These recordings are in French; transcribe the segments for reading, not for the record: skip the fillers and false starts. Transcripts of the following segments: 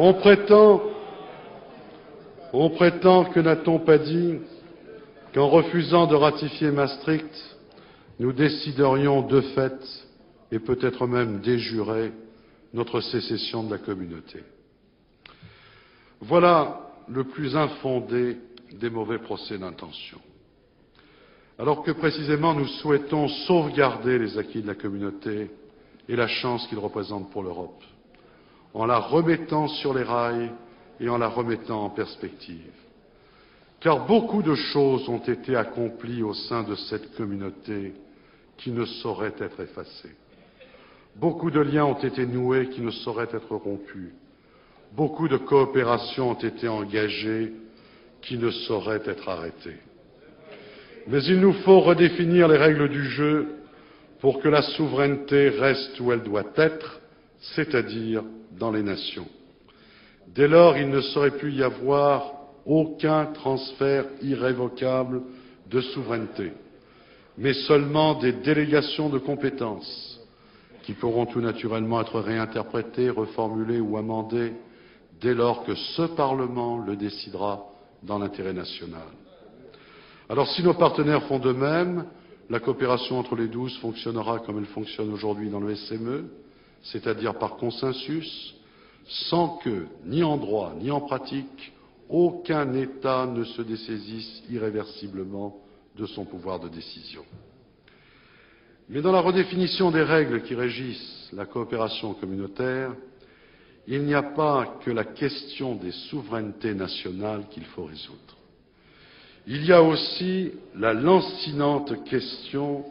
On prétend que n'a-t-on pas dit qu'en refusant de ratifier Maastricht, nous déciderions de fait, et peut-être même de jure, notre sécession de la communauté. Voilà le plus infondé des mauvais procès d'intention. Alors que précisément nous souhaitons sauvegarder les acquis de la communauté et la chance qu'ils représentent pour l'Europe, en la remettant sur les rails et en la remettant en perspective. Car beaucoup de choses ont été accomplies au sein de cette communauté qui ne sauraient être effacées. Beaucoup de liens ont été noués qui ne sauraient être rompus. Beaucoup de coopérations ont été engagées qui ne sauraient être arrêtées. Mais il nous faut redéfinir les règles du jeu pour que la souveraineté reste où elle doit être, c'est-à-dire dans les nations. Dès lors, il ne saurait plus y avoir aucun transfert irrévocable de souveraineté, mais seulement des délégations de compétences qui pourront tout naturellement être réinterprétées, reformulées ou amendées dès lors que ce Parlement le décidera dans l'intérêt national. Alors si nos partenaires font de même, la coopération entre les 12 fonctionnera comme elle fonctionne aujourd'hui dans le SME, c'est-à-dire par consensus, sans que, ni en droit ni en pratique, aucun État ne se dessaisisse irréversiblement de son pouvoir de décision. Mais dans la redéfinition des règles qui régissent la coopération communautaire, il n'y a pas que la question des souverainetés nationales qu'il faut résoudre. Il y a aussi la lancinante question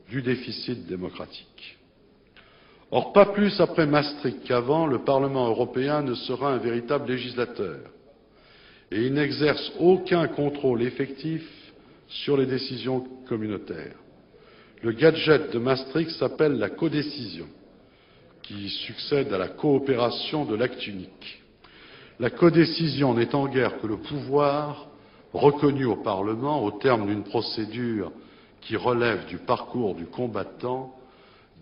du déficit démocratique. Or, pas plus après Maastricht qu'avant, le Parlement européen ne sera un véritable législateur et il n'exerce aucun contrôle effectif sur les décisions communautaires. Le gadget de Maastricht s'appelle la codécision, qui succède à la coopération de l'acte unique. La codécision n'est en guère que le pouvoir reconnu au Parlement au terme d'une procédure qui relève du parcours du combattant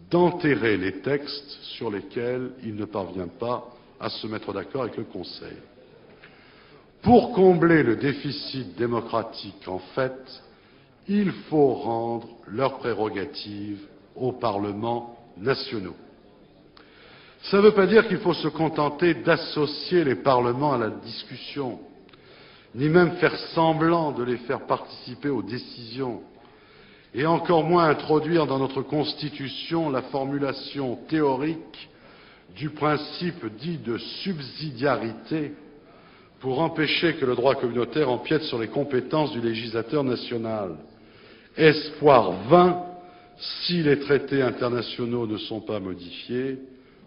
d'enterrer les textes sur lesquels il ne parvient pas à se mettre d'accord avec le Conseil. Pour combler le déficit démocratique, en fait, il faut rendre leurs prérogatives aux parlements nationaux. Ça ne veut pas dire qu'il faut se contenter d'associer les parlements à la discussion, ni même faire semblant de les faire participer aux décisions, et encore moins introduire dans notre Constitution la formulation théorique du principe dit de subsidiarité pour empêcher que le droit communautaire empiète sur les compétences du législateur national. Espoir vain si les traités internationaux ne sont pas modifiés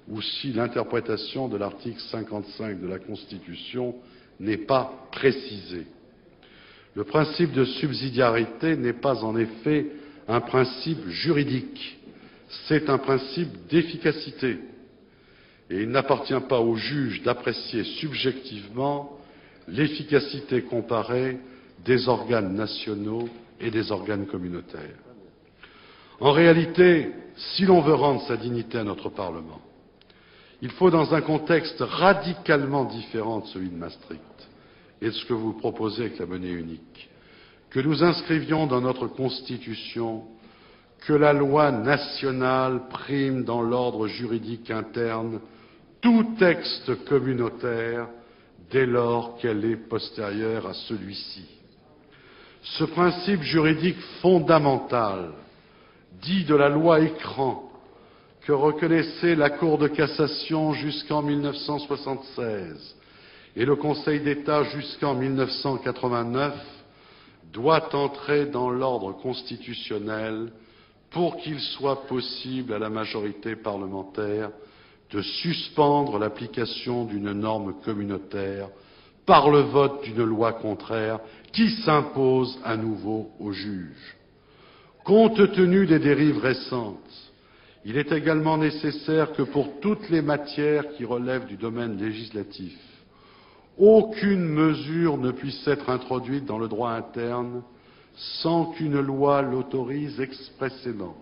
ou si l'interprétation de l'article 55 de la Constitution n'est pas précisée. Le principe de subsidiarité n'est pas en effet un principe juridique, c'est un principe d'efficacité. Et il n'appartient pas aux juges d'apprécier subjectivement l'efficacité comparée des organes nationaux et des organes communautaires. En réalité, si l'on veut rendre sa dignité à notre Parlement, il faut, dans un contexte radicalement différent de celui de Maastricht et de ce que vous proposez avec la monnaie unique, que nous inscrivions dans notre Constitution que la loi nationale prime dans l'ordre juridique interne tout texte communautaire dès lors qu'elle est postérieure à celui-ci. Ce principe juridique fondamental, dit de la loi écran, que reconnaissait la Cour de cassation jusqu'en 1976 et le Conseil d'État jusqu'en 1989, doit entrer dans l'ordre constitutionnel pour qu'il soit possible à la majorité parlementaire de suspendre l'application d'une norme communautaire par le vote d'une loi contraire qui s'impose à nouveau aux juges. Compte tenu des dérives récentes, il est également nécessaire que pour toutes les matières qui relèvent du domaine législatif, aucune mesure ne puisse être introduite dans le droit interne sans qu'une loi l'autorise expressément.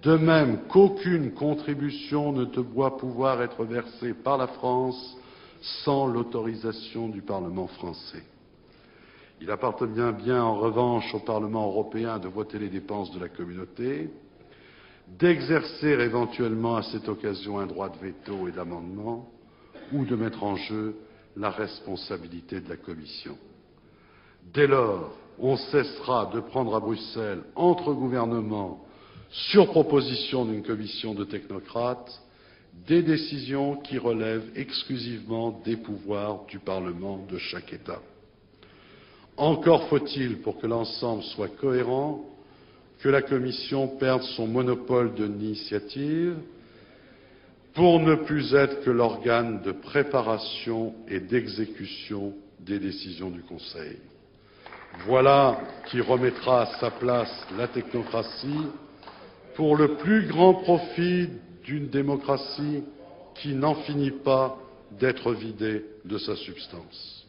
De même qu'aucune contribution ne doit pouvoir être versée par la France sans l'autorisation du Parlement français. Il appartient bien en revanche au Parlement européen de voter les dépenses de la Communauté, d'exercer éventuellement à cette occasion un droit de veto et d'amendement, ou de mettre en jeu la responsabilité de la Commission. Dès lors, on cessera de prendre à Bruxelles, entre gouvernements, sur proposition d'une commission de technocrates, des décisions qui relèvent exclusivement des pouvoirs du Parlement de chaque État. Encore faut-il, pour que l'ensemble soit cohérent, que la Commission perde son monopole de l'initiative pour ne plus être que l'organe de préparation et d'exécution des décisions du Conseil. Voilà qui remettra à sa place la technocratie pour le plus grand profit d'une démocratie qui n'en finit pas d'être vidée de sa substance.